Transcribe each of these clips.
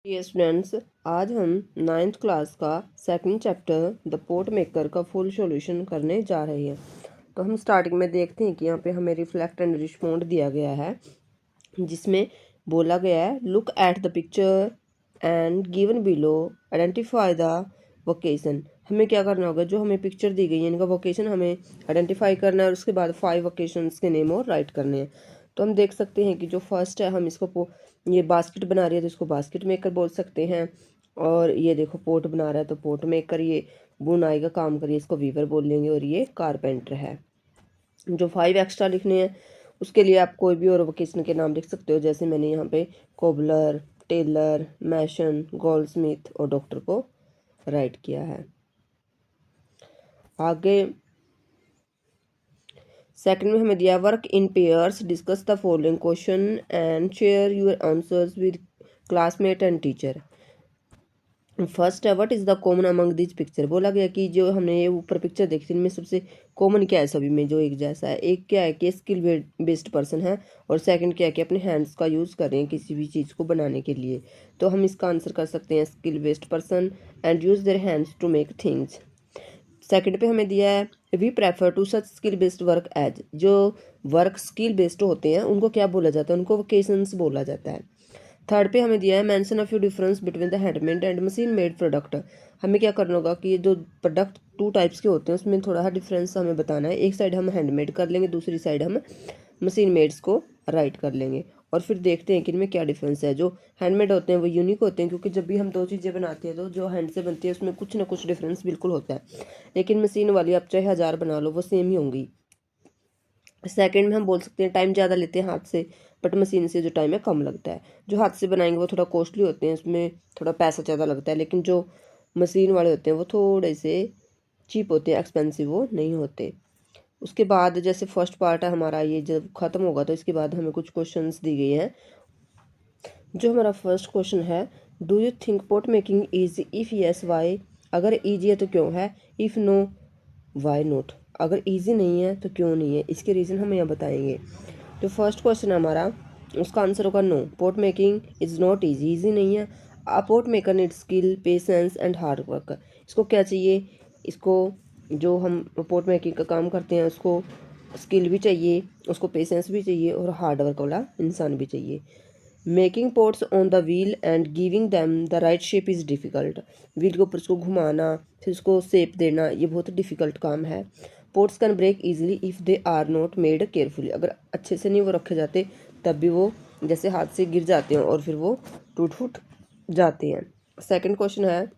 Dear students, आज हम ninth class का second chapter the pot maker का फुल सॉल्यूशन करने जा रहे हैं। तो हम स्टार्टिंग में देखते हैं कि यहाँ पे हमें रिफ्लेक्ट एंड रिस्पोंड दिया गया है, जिसमें बोला गया है look at the picture and given below identify the vocation. हमें क्या करना होगा, जो हमें पिक्चर दी गई है इनका वोकेशन हमें आइडेंटिफाई करना है और उसके बाद 5 वोकेशंस के नेम और राइट करने हैं। तो हम देख सकते हैं कि जो फर्स्ट है, हम इसको ये बास्केट बना रही है तो इसको बास्केट मेकर बोल सकते हैं। और ये देखो पोट बना रहा है तो पोट मेकर, ये बुनाई का काम करिए इसको वीवर बोल लेंगे। और ये कारपेंटर है। जो 5 एक्स्ट्रा लिखने हैं उसके लिए आप कोई भी और वोकेशन के नाम लिख सकते हो, जैसे मैंने यहाँ पे कोबलर, टेलर, मैशन, गोल्डस्मिथ और डॉक्टर को राइट किया है। आगे सेकंड में हमें दिया work in pairs, discuss the following question and share your answers with classmate and teacher. First है what is the common among this picture. बोला गया कि जो हमने ये ऊपर पिक्चर देखी इनमें सबसे कॉमन क्या है सभी में जो एक जैसा है। एक क्या है कि स्किल बेस्ड पर्सन है, और सेकंड क्या है कि अपने हैंड्स का यूज़ कर रहे हैं किसी भी चीज़ को बनाने के लिए। तो हम इसका आंसर कर सकते हैं skill based person and use their hands to make things. Second पे हमें दिया है we prefer to such skill based work as. जो वर्क स्किल बेस्ड होते हैं उनको क्या बोला जाता है, उनको वोकेशंस बोला जाता है। थर्ड पे हमें दिया है mention of you difference between the handmade and machine made product. हमें क्या करना होगा कि जो प्रोडक्ट 2 टाइप्स के होते हैं उसमें थोड़ा सा डिफरेंस हमें बताना है। एक साइड हम हैंडमेड कर लेंगे, दूसरी साइड हम मशीन मेड्स को राइट कर लेंगे, और फिर देखते हैं कि इनमें क्या डिफरेंस है। जो हैंडमेड होते हैं वो यूनिक होते हैं, क्योंकि जब भी हम 2 चीज़ें बनाते हैं तो जो हैंड से बनती है उसमें कुछ ना कुछ डिफरेंस बिल्कुल होता है, लेकिन मशीन वाली आप चाहे 1000 बना लो वो सेम ही होंगी। सेकंड में हम बोल सकते हैं टाइम ज़्यादा लेते हैं हाथ से, बट मशीन से जो टाइम है कम लगता है। जो हाथ से बनाएंगे वो थोड़ा कॉस्टली होते हैं, उसमें थोड़ा पैसा ज़्यादा लगता है, लेकिन जो मशीन वाले होते हैं वो थोड़े से चीप होते हैं, एक्सपेंसिव वो नहीं होते। उसके बाद जैसे फर्स्ट पार्ट है हमारा, ये जब ख़त्म होगा तो इसके बाद हमें कुछ क्वेश्चंस दी गई हैं। जो हमारा फर्स्ट क्वेश्चन है, do you think pot making easy, if yes why. अगर ईजी है तो क्यों है, इफ़ नो वाई नॉट। अगर ईजी नहीं है तो क्यों नहीं है, इसके रीज़न हम यहाँ बताएंगे। जो फर्स्ट क्वेश्चन है हमारा उसका आंसर होगा no, pot making is not easy, easy नहीं है। A pot maker need skill, patience and hard work. इसको क्या चाहिए, इसको जो हम पोट मेकिंग का काम करते हैं उसको स्किल भी चाहिए, उसको पेशेंस भी चाहिए और हार्ड वर्क वाला इंसान भी चाहिए। Making pots on the wheel and giving them the right shape is difficult. Wheel के ऊपर उसको घुमाना फिर उसको शेप देना ये बहुत डिफ़िकल्ट काम है। Pots can break easily if they are not made carefully. अगर अच्छे से नहीं वो रखे जाते तब भी वो जैसे हाथ से गिर जाते हैं और फिर वो टूट फूट जाते हैं। सेकंड क्वेश्चन है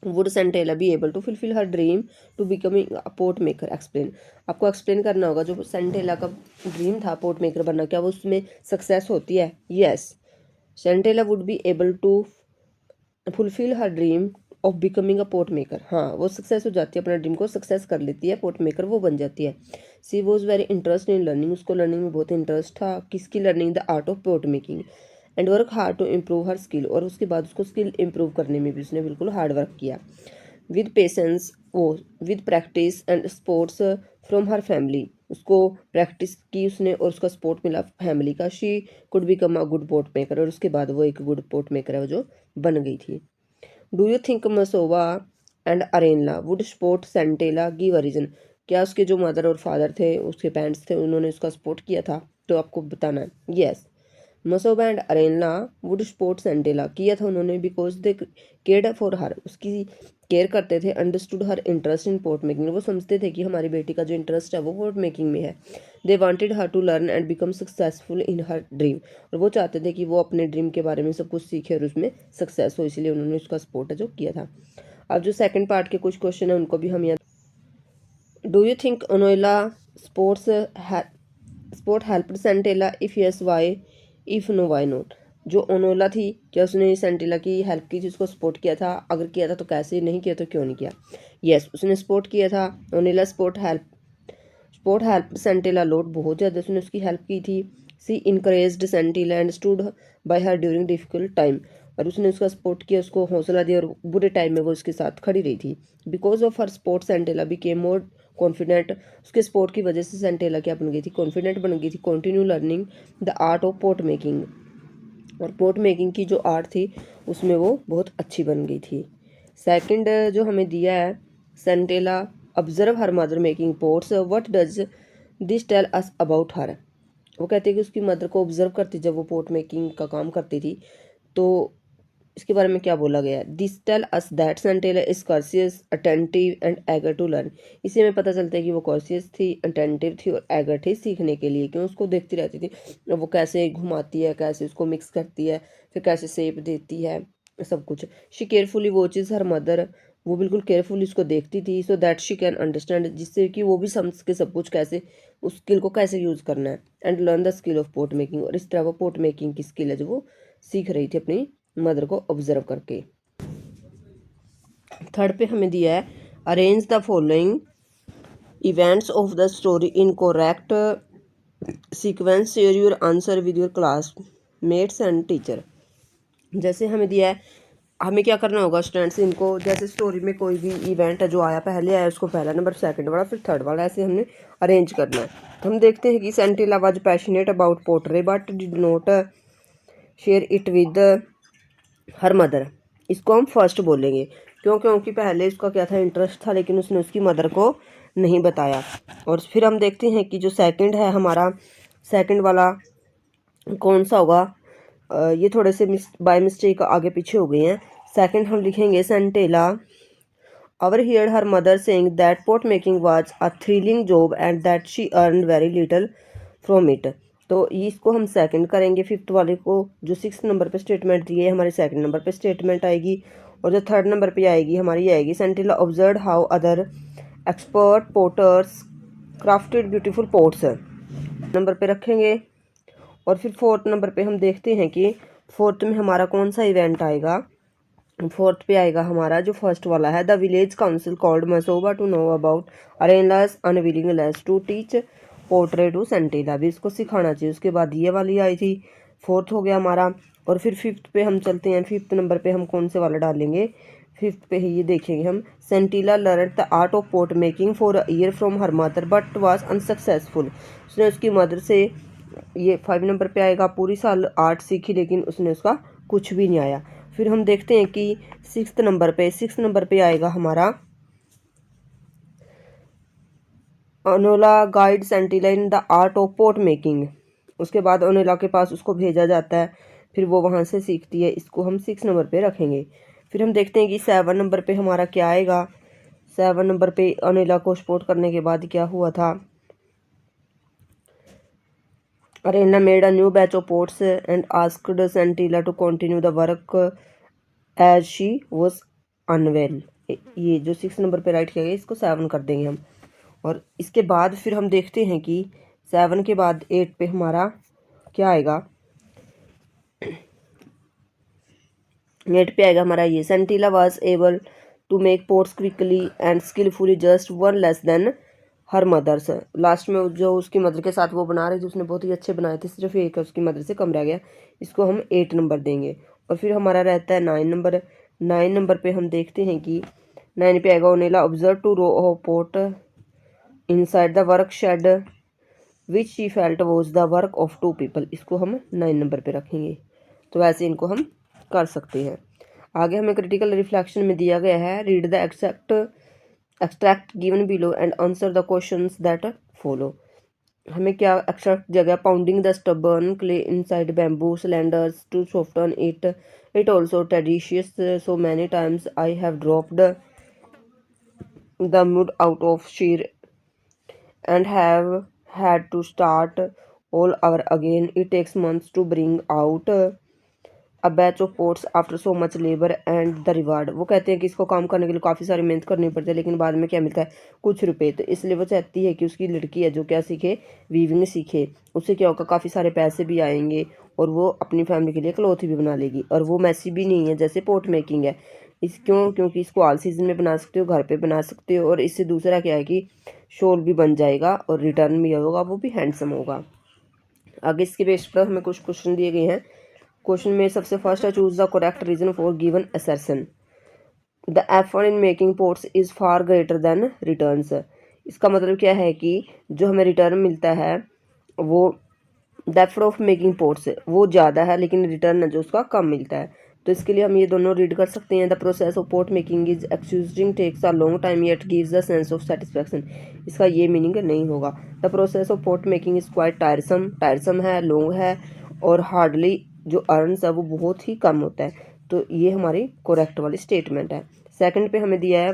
would Sentela be able to fulfil her dream to becoming a pot maker, explain. आपको एक्सप्लेन करना होगा जो सेंटेला का ड्रीम था पोट मेकर बनना, क्या वो उसमें सक्सेस होती है। Yes, Sentela would be able to fulfil her dream of becoming a pot maker. हाँ, वो सक्सेस हो जाती है, अपना ड्रीम को सक्सेस कर लेती है, पोट मेकर वो बन जाती है। She was very interest in learning, उसको लर्निंग में बहुत इंटरेस्ट था। किसकी learning, the art of pot making. And work hard to improve her skill, और उसके बाद उसको स्किल इम्प्रूव करने में भी उसने बिल्कुल हार्ड वर्क किया। विद पेशेंस वो with practice and sports from her family, उसको प्रैक्टिस की उसने और उसका सपोर्ट मिला फैमिली का। She could become a good pot maker, और उसके बाद वो एक गुड पोट मेकर है वो जो बन गई थी। Do you think Masova and Arenla would support Sentila, give a reason. क्या उसके जो मदर और फादर थे, उसके पेरेंट्स थे, उन्होंने उसका सपोर्ट किया था, तो आपको बताना है। Yes, Masoba and Arenla would support Sentila, किया था उन्होंने because they cared for her, उसकी केयर करते थे। Understood her interest in pot making, वो समझते थे कि हमारी बेटी का जो इंटरेस्ट है वो पोट मेकिंग में है। They wanted her to learn and become successful in her dream, और वो चाहते थे कि वो अपने ड्रीम के बारे में सब कुछ सीखे और उसमें सक्सेस हो, इसलिए उन्होंने उसका सपोर्ट है जो किया था। अब जो सेकंड पार्ट के कुछ क्वेश्चन है उनको भी हम यहाँ। Do you think Onola sports sport help Sentila, if yes why, if no why not. जो ओनोला थी क्या उसने सेंटेला की हेल्प की थी, उसको सपोर्ट किया था, अगर किया था तो कैसे, नहीं किया तो क्यों नहीं किया। यस, उसने सपोर्ट किया था। Onola sport help Sentila lot, बहुत ज़्यादा उसने उसकी हेल्प की थी। She encouraged Sentila and stood by her during difficult time, और उसने उसका सपोर्ट किया, उसको हौसला दिया, और बुरे टाइम में वो उसके साथ खड़ी रही थी। Because of her support Centella became more confident, उसके सपोर्ट की वजह से सेंटेला क्या बन गई थी, कॉन्फिडेंट बन गई थी। Continue learning the art of pot making, और पोट मेकिंग की जो आर्ट थी उसमें वो बहुत अच्छी बन गई थी। सेकंड जो हमें दिया है, Sentela observe her mother making pots, what does this tell us about her. वो कहते हैं कि उसकी मदर को ऑब्जर्व करती जब वो पोट मेकिंग का काम करती थी तो इसके बारे में क्या बोला गया है। This tell us that Sentila is curious attentive and eager to learn. इसी में पता चलता है कि वो कॉर्सियस थी, अटेंटिव थी और एगर थी सीखने के लिए, क्यों उसको देखती रहती थी वो कैसे घुमाती है, कैसे उसको मिक्स करती है, फिर कैसे शेप देती है, सब कुछ। She carefully watches her mother, वो बिल्कुल केयरफुली उसको देखती थी, so that she can understand, जिससे कि वो भी समझ के सब कुछ कैसे उस स्किल को कैसे यूज़ करना है, and learn the skill of pot making. और इस तरह वो पोट मेकिंग की स्किल है जो वो सीख रही थी अपनी मदर को ऑब्जर्व करके। थर्ड पे हमें दिया है, arrange the following events of the story in correct sequence, share your answer with your classmates and teacher. जैसे हमें दिया है, हमें क्या करना होगा स्टूडेंट्स, इनको जैसे स्टोरी में कोई भी इवेंट है जो आया पहले आया उसको पहला नंबर, सेकंड वाला, फिर थर्ड वाला, ऐसे हमने अरेंज करना है। तो हम देखते हैं कि Sentela was passionate about pottery but did not share it with her mother. इसको हम फर्स्ट बोलेंगे, क्योंकि पहले उसका क्या था, इंटरेस्ट था, लेकिन उसने उसकी मदर को नहीं बताया। और फिर हम देखते हैं कि जो सेकंड है हमारा, सेकंड वाला कौन सा होगा, ये थोड़े से बाय मिस्टेक आगे पीछे हो गए हैं। सेकंड हम लिखेंगे, Centella overheard her mother saying that pot making was a thrilling job and that she earned very little from it। तो इसको हम सेकंड करेंगे। फिफ्थ वाले को जो सिक्स नंबर पे स्टेटमेंट दी है हमारे सेकंड नंबर पे स्टेटमेंट आएगी, और जो थर्ड नंबर पे आएगी हमारी ये आएगी, Sentela observe how other expert potters crafted beautiful pots number पे रखेंगे। और फिर फोर्थ नंबर पे हम देखते हैं कि फोर्थ में हमारा कौन सा इवेंट आएगा। फोर्थ पे आएगा हमारा जो फर्स्ट वाला है, the village council called Masoba to know about Arenla's unwillingness to teach pottery to Sentila, भी इसको सिखाना चाहिए। उसके बाद ये वाली आई थी, फोर्थ हो गया हमारा। और फिर फिफ्थ पे हम चलते हैं, फिफ्थ नंबर पे हम कौन से वाला डालेंगे, फिफ्थ पे ही ये देखेंगे हम, Sentela learn the art of pot making for a year from her mother but was unsuccessful. उसने उसकी मदर से, ये 5 नंबर पे आएगा, पूरी साल आर्ट सीखी लेकिन उसने उसका कुछ भी नहीं आया। फिर हम देखते हैं कि सिक्स नंबर पे आएगा हमारा, Onola guide Sentila in the art of pot making. उसके बाद अनोला के पास उसको भेजा जाता है, फिर वो वहाँ से सीखती है, इसको हम 6 नंबर पे रखेंगे। फिर हम देखते हैं कि 7 नंबर पे हमारा क्या आएगा। 7 नंबर पे अनोला को सपोर्ट करने के बाद क्या हुआ था, Arena made a new batch of pots and asked Santilla to continue the work as she was unwell। ये जो 6 नंबर पे राइट किया गया इसको 7 कर देंगे हम। और इसके बाद फिर हम देखते हैं कि 7 के बाद 8 पे हमारा क्या आएगा, 8 पे आएगा हमारा ये, Sentila was able to make pots quickly and skilfully just one less than her mothers. Last में जो उसकी मदर के साथ वो बना रही थी उसने बहुत ही अच्छे बनाए थे, सिर्फ एक उसकी मदर से कम रह गया, इसको हम 8 नंबर देंगे। और फिर हमारा रहता है 9 नंबर। 9 नंबर पे हम देखते हैं कि 9 पे आएगा, Onola observe two row of pot inside the work shed which she felt was the work of 2 people. इसको हम 9 नंबर पे रखेंगे। तो वैसे इनको हम कर सकते हैं। आगे हमें क्रिटिकल रिफ्लेक्शन में दिया गया है, read the extract given below and answer the questions that follow. हमें क्या एक्सट्रैक्ट जगह, pounding the stubborn clay inside bamboo cylinders to soften it also tedious so many times I have dropped the mud out of sheer and have had to start all over again. It takes months to bring out a batch of pots after so much labor and the reward। वो कहते हैं कि इसको काम करने के लिए काफ़ी सारी मेहनत करनी पड़ती है लेकिन बाद में क्या मिलता है, कुछ रुपए। तो इसलिए वो चाहती है कि उसकी लड़की है जो क्या सीखे, वीविंग सीखे। उससे क्या होगा, काफ़ी सारे पैसे भी आएंगे और वो अपनी फैमिली के लिए क्लॉथ भी बना लेगी। और वो मैसी भी नहीं है जैसे पोट मेकिंग है। क्योंकि इसको ऑल सीजन में बना सकते हो, घर पे बना सकते हो, और इससे दूसरा क्या है कि शॉल भी बन जाएगा और रिटर्न भी होगा, वो भी हैंडसम होगा। आगे इसके बेस पर हमें कुछ क्वेश्चन दिए गए हैं। क्वेश्चन में सबसे फर्स्ट है, choose the correct reason for given assertion. The effort in making pots is far greater than returns. इसका मतलब क्या है कि जो हमें रिटर्न मिलता है वो डेप्थ ऑफ मेकिंग पोर्ट्स वो ज़्यादा है लेकिन रिटर्न जो उसका कम मिलता है। तो इसके लिए हम ये दोनों रीड कर सकते हैं। The process of pot making is excusing takes a long time yet gives the sense of satisfaction. इसका ये मीनिंग नहीं होगा। The process of pot making is quite tiresome है, लॉन्ग है और हार्डली जो अर्न्स है वो बहुत ही कम होता है। तो ये हमारी करेक्ट वाली स्टेटमेंट है। सेकंड पे हमें दिया है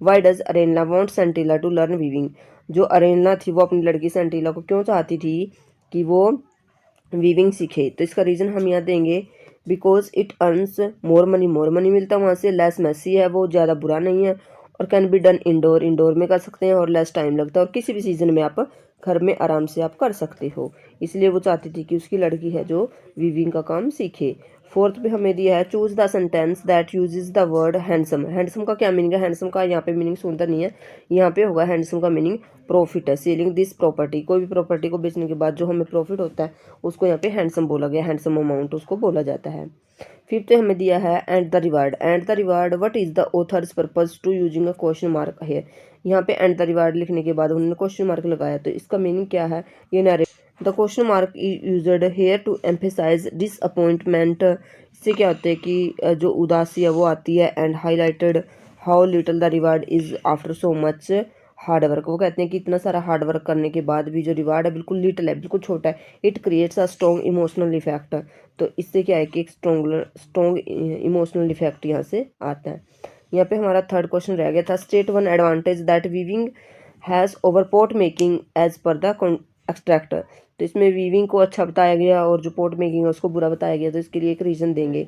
why does Arenla want Sentila to learn weaving. जो अरेनला थी वो अपनी लड़की सेंटिला को क्यों चाहती थी कि वो वीविंग सीखे। तो इसका रीज़न हम यहाँ देंगे because it earns more money मिलता है वहाँ से, लेस मैसी है वो, ज़्यादा बुरा नहीं है, और कैन बी डन इंडोर में कर सकते हैं, और लेस टाइम लगता है, और किसी भी सीज़न में आप घर में आराम से आप कर सकते हो। इसलिए वो चाहती थी कि उसकी लड़की है जो वीविंग का काम सीखे। फोर्थ पे हमें दिया है choose the sentence that uses the word handsome. Handsome का क्या मीनिंग है? हैंडसम का यहाँ पे मीनिंग सुंदर नहीं है, यहाँ पे होगा हैंडसम का मीनिंग प्रॉफिट है। सेलिंग दिस प्रॉपर्टी, कोई भी प्रॉपर्टी को बेचने के बाद जो हमें प्रॉफिट होता है उसको यहाँ पे हैंडसम बोला गया, हैंडसम अमाउंट उसको बोला जाता है। फिफ्थ हमें दिया है and the reward what is the author's purpose to using a question mark है। यहाँ पे एंड द रिवार्ड लिखने के बाद उन्होंने क्वेश्चन मार्क लगाया, तो इसका मीनिंग क्या है? ये the question mark is used here to emphasise disappointment. इससे क्या होता है कि जो उदासी है वो आती है, and highlighted how little the reward is after so much hard work. वो कहते हैं कि इतना सारा हार्ड वर्क करने के बाद भी जो रिवार्ड है बिल्कुल लिटिल है, बिल्कुल छोटा है। It creates a strong emotional effect. तो इससे क्या है कि एक स्ट्रॉन्ग इमोशनल इफेक्ट यहाँ से आता है। यहाँ पे हमारा थर्ड क्वेश्चन रह गया था state one advantage that weaving has over pot making as per the extract. तो इसमें वीविंग को अच्छा बताया गया और जो पोर्ट मेकिंग है उसको बुरा बताया गया। तो इसके लिए एक रीज़न देंगे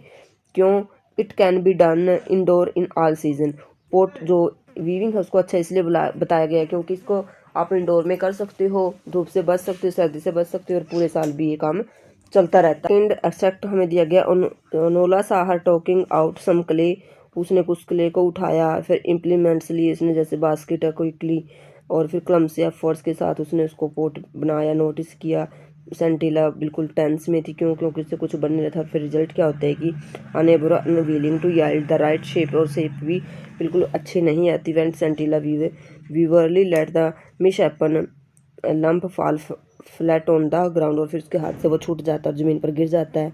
क्यों। It can be done indoor in all season. Port जो वीविंग है उसको अच्छा इसलिए बताया गया क्योंकि इसको आप इंडोर में कर सकते हो, धूप से बच सकते हो, सर्दी से बच सकते हो, और पूरे साल भी ये काम चलता रहता है। सेकंड एक्सेप्ट हमें दिया गया ओनोला साहर टॉकिंग आउट सम क्ले। उसने कुछ क्ले को उठाया, फिर इम्प्लीमेंट्स लिए इसने, जैसे बास्केट है क्विकली, और फिर क्लम्सी एफर्ट्स के साथ उसने उसको पोर्ट बनाया, नोटिस किया। सेंटिला बिल्कुल टेंस में थी क्योंकि उससे कुछ बन नहीं रहा था। फिर रिजल्ट क्या होता है कि unable unwilling to yield the right shape, और शेप भी बिल्कुल अच्छी नहीं आती। Went Sentila wearily let the misshapen lump fall flat on the ground, और फिर उसके हाथ से वो छूट जाता है, ज़मीन पर गिर जाता है।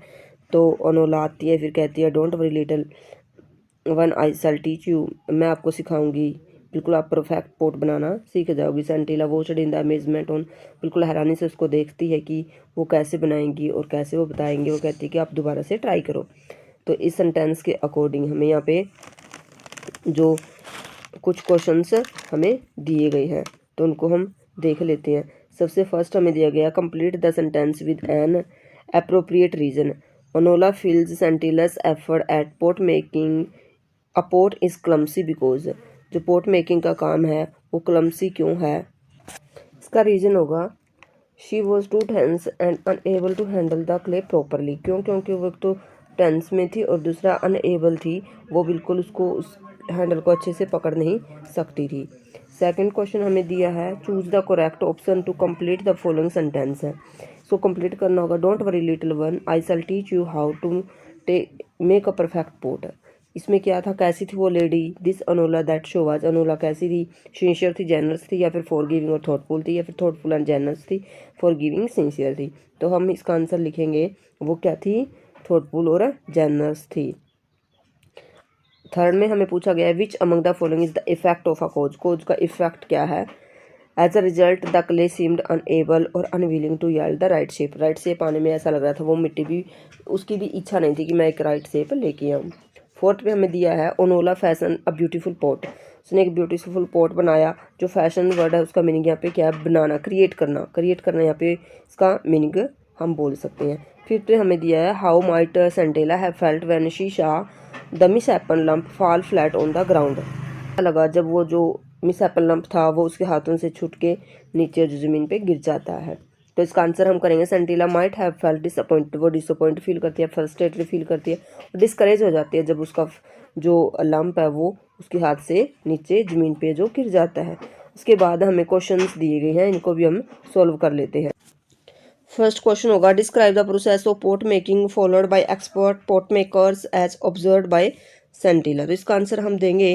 तो अनोला आती है, फिर कहती है don't worry little one I shall teach you. मैं आपको सिखाऊंगी, बिल्कुल आप परफेक्ट पोर्ट बनाना सीख जाओगी। Sentila watched in the amazement on, बिल्कुल हैरानी से उसको देखती है कि वो कैसे बनाएंगी और कैसे वो बताएंगे। वो कहती है कि आप दोबारा से ट्राई करो। तो इस सेंटेंस के अकॉर्डिंग हमें यहाँ पे जो कुछ क्वेश्चंस हमें दिए गए हैं तो उनको हम देख लेते हैं। सबसे फर्स्ट हमें दिया गया complete the sentence with an appropriate reason. Onola feels Sentila's effort at pot making. A pot is clumsy because, जो पोर्ट मेकिंग का काम है वो क्लम्सी क्यों है? इसका रीज़न होगा she was too tense and unable to handle the clay properly. क्यों? क्योंकि वो तो टेंस में थी और दूसरा अनएबल थी, वो बिल्कुल उसको उस हैंडल को अच्छे से पकड़ नहीं सकती थी। सेकंड क्वेश्चन हमें दिया है choose the correct option to complete the following sentence है। इसको कंप्लीट करना होगा don't worry little one I shall teach you how to make a perfect pot. इसमें क्या था? कैसी थी वो lady? This Onola that show was. Onola कैसी थी? सिंसियर थी, जेनरस थी, या फिर फॉर गिविंग और थॉटफुल थी, या फिर थॉटफुल एंड जेनरस थी, फॉर गिविंग सिंसियर थी। तो हम इसका आंसर लिखेंगे वो क्या थी? थॉटफुल और जेनरस थी। थर्ड में हमें पूछा गया है which among the following is the effect of a cause. Cause का इफेक्ट क्या है? As a result the clay seemed unable और unwilling to yield the right shape. Right shape आने में ऐसा लग रहा था वो मिट्टी भी, उसकी भी इच्छा नहीं थी कि मैं एक राइट शेप लेके आऊँ। फोर्थ पे हमें दिया है ओनोला फैशन अ ब्यूटीफुल पॉट। उसने एक ब्यूटीफुल पॉट बनाया। जो फैशन वर्ड है उसका मीनिंग यहाँ पे क्या है? बनाना, क्रिएट करना यहाँ पे इसका मीनिंग हम बोल सकते हैं। फिफ्थ पे हमें दिया है how might Centella have felt when she saw the miss Apple lump fall flat on the ground. लगा जब वो जो मिस एपल लंप था वो उसके हाथों से छूट के नीचे जो ज़मीन पे गिर जाता है। तो इसका आंसर हम करेंगे सेंटिला माइट हैव फेल्ट डिसअपॉइंट। वो डिसअपॉइंट फील करती है, फ्रस्ट्रेटेड फील करती है, डिस्करेज हो जाती है जब उसका जो लंप है वो उसके हाथ से नीचे ज़मीन पे जो गिर जाता है। उसके बाद हमें क्वेश्चंस दिए गए हैं, इनको भी हम सॉल्व कर लेते हैं। फर्स्ट क्वेश्चन होगा describe the process of pot making followed by expert pot makers as observed by Sentila. तो इसका आंसर हम देंगे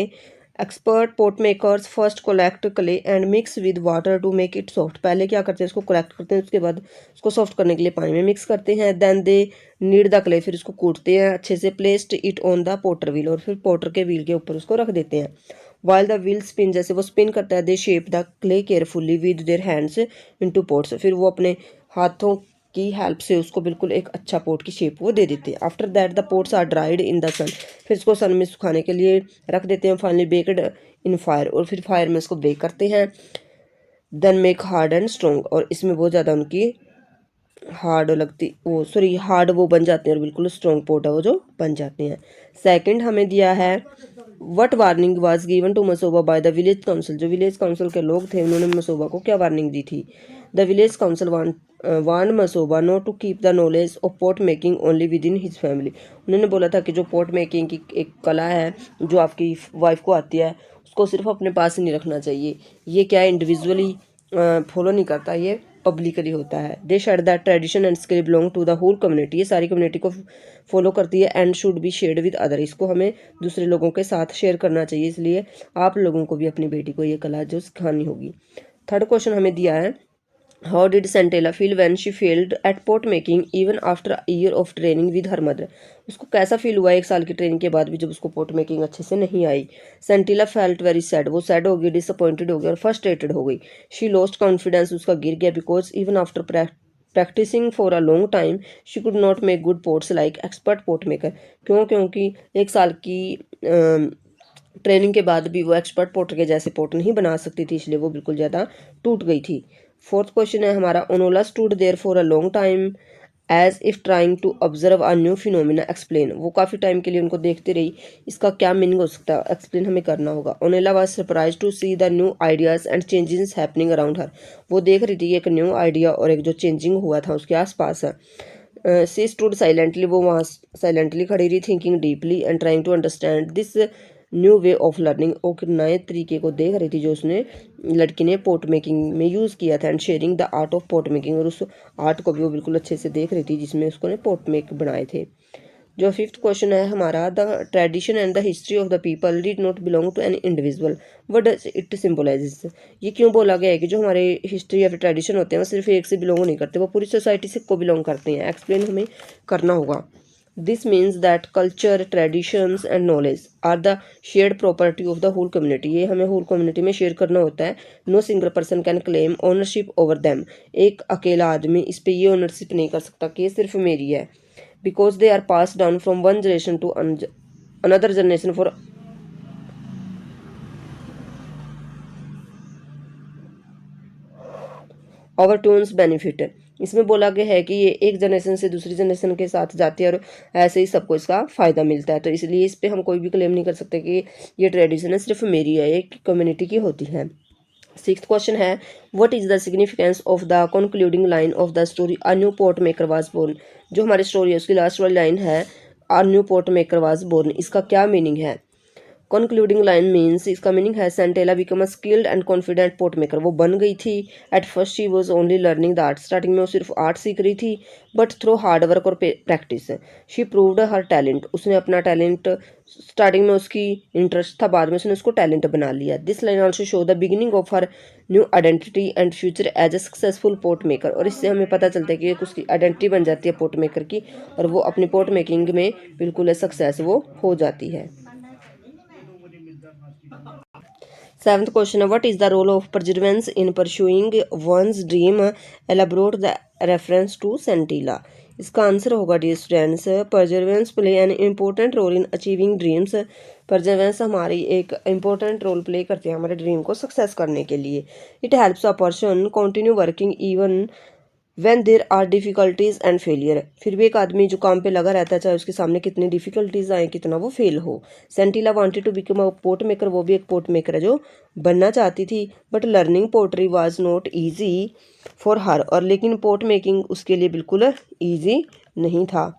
expert pot makers first collect clay and mix with water to make it soft. पहले क्या करते हैं, इसको कलेक्ट करते हैं, उसके बाद उसको सॉफ्ट करने के लिए पानी में मिक्स करते हैं। Then they knead the clay, फिर इसको कूटते हैं अच्छे से। Placed it on the potter wheel, और फिर पोटर के व्हील के ऊपर उसको रख देते हैं। वाइल द व्हील स्पिन, जैसे वो स्पिन करता है, दे shape the clay carefully with their hands into pots, फिर वो अपने हाथों की हेल्प से उसको बिल्कुल एक अच्छा पोट की शेप वो दे देते हैं। After that the pots are dried in the sun, फिर इसको सन में सुखाने के लिए रख देते हैं। फाइनली बेक्ड इन फायर, और फिर फायर में इसको बेक करते हैं। Then make hard and strong, और इसमें बहुत ज़्यादा उनकी हार्ड वो बन जाते हैं, और बिल्कुल स्ट्रॉन्ग पोट है वो जो बन जाते हैं। सेकंड हमें दिया है what warning was given to Masoba by the village council. जो विलेज काउंसिल के लोग थे उन्होंने मसोबा को क्या वार्निंग दी थी। The village council warn Masoba not to keep the knowledge of pot making only within his family. उन्होंने बोला था कि जो पोट मेकिंग की एक कला है जो आपकी वाइफ को आती है, उसको सिर्फ अपने पास ही नहीं रखना चाहिए। ये क्या है, इंडिविजुअली फॉलो नहीं करता, ये पब्लिकली होता है। They said that tradition and skill belong to the whole community, ये सारी कम्युनिटी को फॉलो करती है। And should be shared with other, इसको हमें दूसरे लोगों के साथ शेयर करना चाहिए, इसलिए आप लोगों को भी अपनी बेटी को ये कला जो सिखानी होगी। थर्ड क्वेश्चन हमें दिया है how did Sentela feel when she failed at pot making even after a year of training with her mother. उसको कैसा फील हुआ एक साल की ट्रेनिंग के बाद भी जब उसको पोट मेकिंग अच्छे से नहीं आई। सेंटेला फेल्ट वेरी सैड, वो सैड हो गई, डिसअपॉइंटेड हो गई और फ्रस्ट्रेटेड हो गई। शी लॉस्ट कॉन्फिडेंस, उसका गिर गया। Because even after practising for a long time she could not make good pots like expert pot maker. क्योंकि एक साल की ट्रेनिंग के बाद भी वो एक्सपर्ट पोटर के जैसे पोट नहीं बना सकती थी, इसलिए वो बिल्कुल ज़्यादा टूट गई थी। फोर्थ क्वेश्चन है हमारा Onola stood there for a long time as if trying to observe a new phenomena explain. वो काफ़ी टाइम के लिए उनको देखते रही, इसका क्या मीनिंग हो सकता है, एक्सप्लेन हमें करना होगा। Onola was surprise to see the new ideas and changes happening around her. वो देख रही थी एक न्यू आइडिया और एक जो चेंजिंग हुआ था उसके आसपास है। सी स्टूड साइलेंटली, वो वहाँ साइलेंटली खड़ी रही, thinking deeply and trying to understand this new way of learning. और नए तरीके को देख रही थी जो उसने लड़की ने पोट मेकिंग में यूज़ किया था। And sharing the art of pot making, और उस आर्ट को भी वो बिल्कुल अच्छे से देख रही थी जिसमें उसको ने पोट मेक बनाए थे। जो फिफ्थ क्वेश्चन है हमारा the tradition and the history of the people did not belong to any individual, what does it symbolises. ये क्यों बोला गया है कि जो हमारे हिस्ट्री या फिर ट्रेडिशन होते हैं वो सिर्फ एक से बिलोंग नहीं करते, वो पूरी सोसाइटी से को बिलोंग करते हैं। एक्सप्लेन हमें करना होगा। This means that culture traditions and knowledge are the shared property of the whole community, ये हमें होल कम्युनिटी में शेयर करना होता है। No single person can claim ownership over them, एक अकेला आदमी इस पे ये ओनरशिप नहीं कर सकता कि ये सिर्फ मेरी है। Because they are pass down from one generation to another generation for our town's benefit. इसमें बोला गया है कि ये एक जनरेशन से दूसरी जनरेशन के साथ जाती है और ऐसे ही सबको इसका फ़ायदा मिलता है, तो इसलिए इस पर हम कोई भी क्लेम नहीं कर सकते कि ये ट्रेडिशन है सिर्फ मेरी है, एक कम्युनिटी की होती है। सिक्स्थ क्वेश्चन है what is the significance of the concluding line of the story a new pot maker was born. जो हमारी स्टोरी है उसकी लास्ट वाली लाइन है a new pot maker was born, इसका क्या मीनिंग है। कंक्लूडिंग लाइन मीन्स, इसका मीनिंग है Sentela become a skilled and confident pot maker. वो बन गई थी। At first she was only learning the art, starting में वो सिर्फ आर्ट सीख रही थी, बट थ्रू हार्ड वर्क और practice she proved her talent, उसने अपना टैलेंट, स्टार्टिंग में उसकी इंटरेस्ट था, बाद में उसने उसको टैलेंट बना लिया। This line also show the beginning of her new identity and future as a successful pot maker. और इससे हमें पता चलता है कि एक उसकी आइडेंटिटी बन जाती है पोट मेकर की, और वो अपनी पोट मेकिंग में बिल्कुल सक्सेस वो हो जाती है। सेवंथ क्वेश्चन है what is the role of perseverance in pursuing one's dream, elaborate the reference to Sentila. इसका आंसर होगा dear students, perseverance play an important role in achieving dreams. Perseverance हमारी एक इम्पोर्टेंट रोल प्ले करती है हमारे dream को success करने के लिए। It helps a person continue working even when there are difficulties and failure. फिर भी एक आदमी जो काम पे लगा रहता है चाहे उसके सामने कितनी डिफिकल्टीज आए, कितना वो फेल हो। Sentila wanted to become a pot maker, वो भी एक पोट मेकर है जो बनना चाहती थी, but learning pottery was not easy for her, और लेकिन पोट मेकिंग उसके लिए बिल्कुल ईजी नहीं था।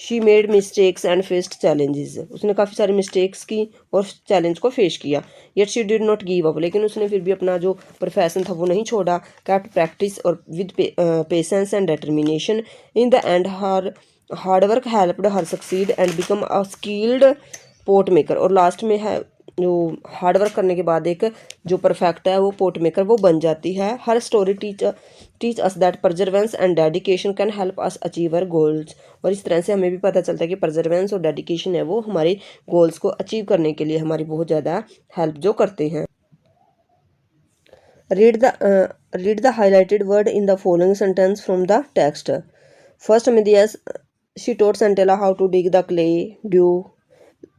She made mistakes and faced challenges, उसने काफ़ी सारे मिस्टेक्स की और चैलेंज को फेस किया। Yet she did not give up, लेकिन उसने फिर भी अपना जो प्रोफेशन था वो नहीं छोड़ा। कैप्ट प्रैक्टिस और with patience and determination. In the end her hard work helped her succeed and become a skilled pot maker, और लास्ट में है जो हार्ड वर्क करने के बाद एक जो परफेक्ट है वो पोट मेकर वो बन जाती है। Her story teach us that perseverance and dedication can help us achieve our goals. और इस तरह से हमें भी पता चलता है कि परजर्वेंस और डेडिकेशन है वो हमारे गोल्स को अचीव करने के लिए हमारी बहुत ज़्यादा हेल्प जो करते हैं। Read the highlighted word in the following sentence from the text. First हमें दिया she taught Sentela how to dig the clay to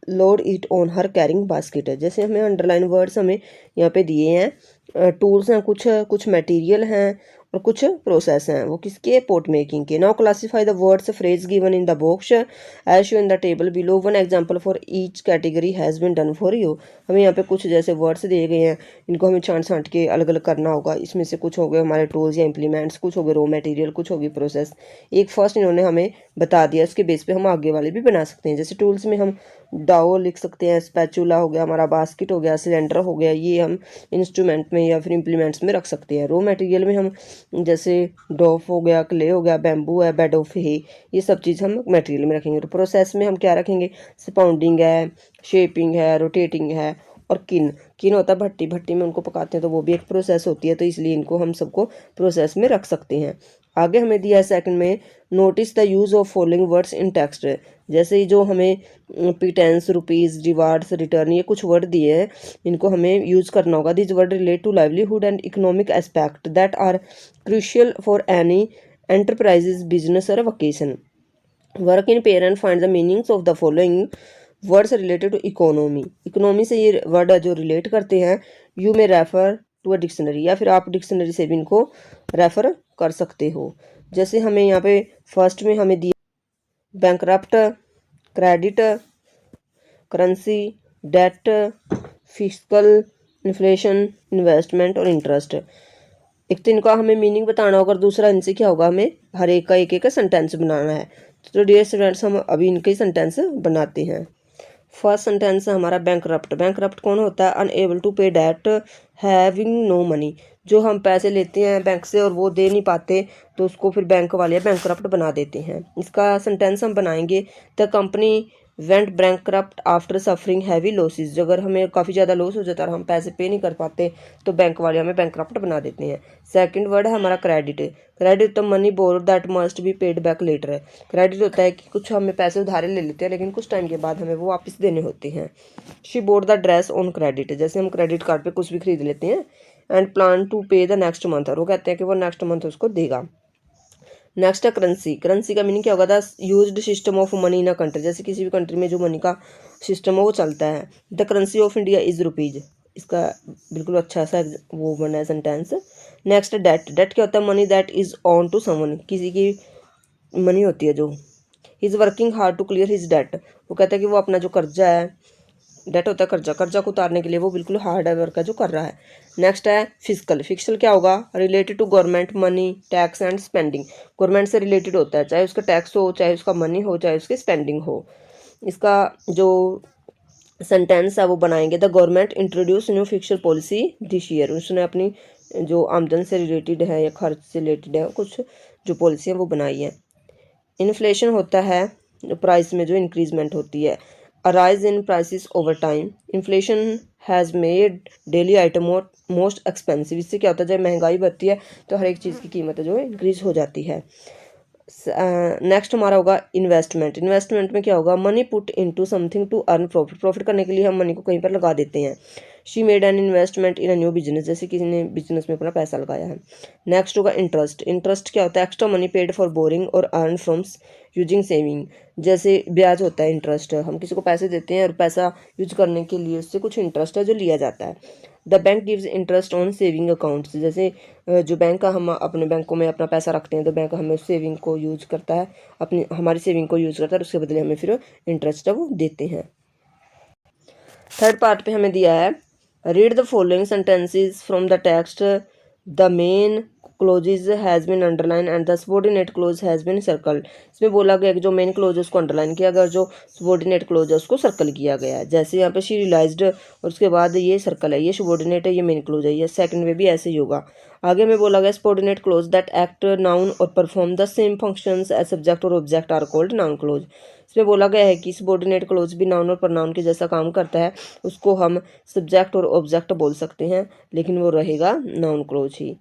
load it on her carrying basket है। जैसे हमें अंडरलाइन वर्ड्स हमें यहाँ पे दिए हैं, टूल्स हैं, कुछ मटेरियल हैं और कुछ प्रोसेस हैं, वो किसके पोट मेकिंग के। Now classify the words phrase given in the box as show in the table below. One example for each category has been done for you. हमें यहाँ पे कुछ जैसे वर्ड्स दिए गए हैं, इनको हमें छांट छांट के अलग अलग करना होगा। इसमें से कुछ हो गए हमारे टूल्स या इम्प्लीमेंट्स, कुछ हो गए रॉ मटेरियल, कुछ होगी प्रोसेस। एक फर्स्ट इन्होंने हमें बता दिया, इसके बेस पे हम आगे वाले भी बना सकते हैं। जैसे टूल्स में हम डाओ लिख सकते हैं, स्पैचुला हो गया, हमारा बास्केट हो गया, सिलेंडर हो गया, ये हम इंस्ट्रूमेंट में या फिर इम्प्लीमेंट्स में रख सकते हैं। रॉ मटेरियल में हम जैसे डोफ हो गया, क्ले हो गया, बैम्बू है, बेड ऑफ है, ये सब चीज़ हम मटेरियल में रखेंगे। तो प्रोसेस में हम क्या रखेंगे, स्पाउंडिंग है, शेपिंग है, रोटेटिंग है और किन होता है भट्टी, भट्टी में उनको पकाते हैं तो वो भी एक प्रोसेस होती है, तो इसलिए इनको हम सबको प्रोसेस में रख सकते हैं। आगे हमें दिया है सेकंड में, notice the use of following words in text. जैसे ही जो हमें पिटेंस, रुपीज़, रिवार्ड्स, रिटर्न, ये कुछ वर्ड दिए हैं, इनको हमें यूज़ करना होगा। This word relate to livelihood and economic aspect that are crucial for any enterprises, business और vocation. Work in pair and find the meanings of the following words related to economy. Economy से ये word जो relate करते हैं, you में refer to a dictionary, या फिर आप डिक्शनरी से भी इनको रेफर कर सकते हो। जैसे हमें यहाँ पे फर्स्ट में हमें दिया bankrupt, credit, currency, debt, fiscal, inflation, investment और इंटरेस्ट। एक तो इनका हमें मीनिंग बताना होगा और दूसरा इनसे क्या होगा, हमें हर एक का एक सेंटेंस बनाना है। तो डियर स्टूडेंट्स, हम अभी इनके सेंटेंस बनाते हैं। फर्स्ट सेंटेंस है हमारा बैंकरप्ट। बैंकरप्ट कौन होता है, अनएबल टू पे डेट, हैविंग नो मनी। जो हम पैसे लेते हैं बैंक से और वो दे नहीं पाते तो उसको फिर बैंक वाले बैंकरप्ट बना देते हैं। इसका सेंटेंस हम बनाएंगे, the company went bankrupt after suffering heavy losses. जो अगर हमें काफ़ी ज़्यादा लॉस हो जाता है और हम पैसे पे नहीं कर पाते तो बैंक वाले हमें बैंकरप्ट बना देते हैं। सेकंड वर्ड है हमारा क्रेडिट। क्रेडिट तो money borrow that must be paid back later है। क्रेडिट होता है कि कुछ हमें पैसे उधारे ले लेते हैं लेकिन कुछ टाइम के बाद हमें वो वापस देने होते हैं। She board the dress on credit. जैसे हम क्रेडिट कार्ड पे कुछ भी खरीद लेते हैं एंड प्लान टू पे द नेक्स्ट मंथ, और वो कहते हैं कि वो नेक्स्ट मंथ उसको देगा। नेक्स्ट है करेंसी। करेंसी का मीनिंग क्या होगा, the used system of money in a country. जैसे किसी भी कंट्री में जो मनी का सिस्टम है वो चलता है। The currency of India is rupees. इसका बिल्कुल अच्छा सा वो बना है सेंटेंस। Next date. डेट क्या होता है, money that is owed to someone. किसी की मनी होती है जो, is working hard to clear his debt. वो कहता है कि वो अपना जो कर्जा है, डेट होता है कर्जा, कर्जा को उतारने के लिए वो बिल्कुल हार्ड वर्क है जो कर रहा है। नेक्स्ट है फिजिकल। फिजिकल क्या होगा, related to government, money, tax and spending. Government से रिलेटेड होता है, चाहे उसका टैक्स हो, चाहे उसका मनी हो, चाहे उसकी स्पेंडिंग हो। इसका जो सेंटेंस है वो बनाएंगे, the government introduce new physical policy this year. उसने अपनी जो आमदन से रिलेटेड है या खर्च से रिलेटेड है कुछ जो पॉलिसी है वो बनाई है। इन्फ्लेशन होता है प्राइस में जो इंक्रीजमेंट होती है। A rise in prices over time. Inflation has made daily item most expensive. इससे क्या होता है, जब महंगाई बढ़ती है तो हर एक चीज़ की कीमत जो है इंक्रीज हो जाती है। नेक्स्ट हमारा होगा इन्वेस्टमेंट। इन्वेस्टमेंट में क्या होगा, money put into something to earn profit. Profit करने के लिए हम मनी को कहीं पर लगा देते हैं। She made an investment in a new business. जैसे किसी ने बिजनेस में अपना पैसा लगाया है। नेक्स्ट होगा इंटरेस्ट। इंटरेस्ट क्या होता है, extra money paid for boring और अर्न फ्रॉम यूजिंग सेविंग। जैसे ब्याज होता है इंटरेस्ट, हम किसी को पैसे देते हैं और पैसा यूज करने के लिए उससे कुछ इंटरेस्ट है जो लिया जाता है। The bank gives interest on saving accounts. जैसे जो बैंक का हम अपने बैंकों में अपना पैसा रखते हैं तो बैंक हमें सेविंग को यूज करता है, अपनी हमारी सेविंग को यूज करता है और उसके बदले हमें फिर इंटरेस्ट है वो देते हैं। थर्ड पार्ट पे हमें दिया है, read the following sentences from the text, the main clauses has been underline and the subordinate clause has been circled. इसमें बोला गया कि जो मेन क्लोज है उसको अंडरलाइन किया गया, जो सबॉर्डिनेट क्लोज है उसको सर्कल किया गया है। जैसे यहाँ पे शी रियलाइज्ड और उसके बाद ये सर्कल है, ये सबॉर्डिनेट है, ये मेन क्लोज है, ये सेकंड में भी ऐसे ही होगा। आगे में बोला गया subordinate clause that act noun और perform the same functions as subject और object are called noun clause. इसमें बोला गया है कि सबॉर्डिनेट क्लोज भी नाउन और प्रनाउन के जैसा काम करता है, उसको हम सब्जेक्ट और ऑब्जेक्ट बोल सकते हैं, लेकिन वो रहेगा नाउन क्लोज ही।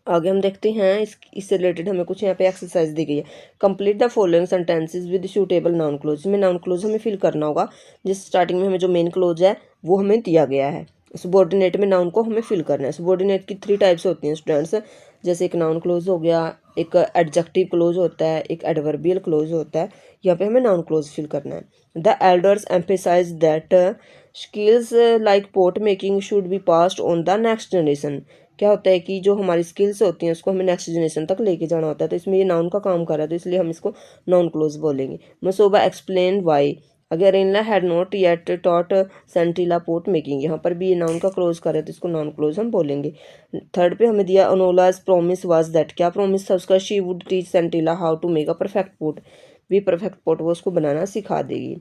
आगे हम देखते हैं इससे रिलेटेड हमें कुछ यहाँ पे एक्सरसाइज दी गई है। Complete the following sentences with suitable noun clause. इसमें नाउन क्लोज हमें फिल करना होगा, जिस स्टार्टिंग में हमें जो मेन क्लोज है वो हमें दिया गया है। सबॉर्डिनेट में नाउन को हमें फिल करना है। सबॉर्डिनेट की 3 टाइप्स होती हैं स्टूडेंट्स, जैसे एक नाउन क्लोज हो गया, एक एडजेक्टिव क्लोज होता है, एक एडवर्बियल क्लोज होता है। यहाँ पे हमें नाउन क्लोज फिल करना है। The elders emphasise that skills like pot making should be passed on the next generation. क्या होता है कि जो हमारी स्किल्स होती हैं उसको हमें नेक्स्ट जनरेशन तक लेके जाना होता है, तो इसमें ये नाउन का काम कर रहा है, तो इसलिए हम इसको नाउन क्लोज बोलेंगे। मसोबा एक्सप्लेन वाई अगर Arenla had not yet taught Sentila pot making. यहाँ पर भी ये नाउन का क्लोज कर रहे हैं, तो इसको नाउन क्लोज हम बोलेंगे। थर्ड पे हमें दिया अनोलाज प्रोमिस वाज दैट। क्या प्रोमिस था उसका? She would teach Sentila how to make a perfect pot. भी परफेक्ट पोट वो उसको बनाना सिखा देगी।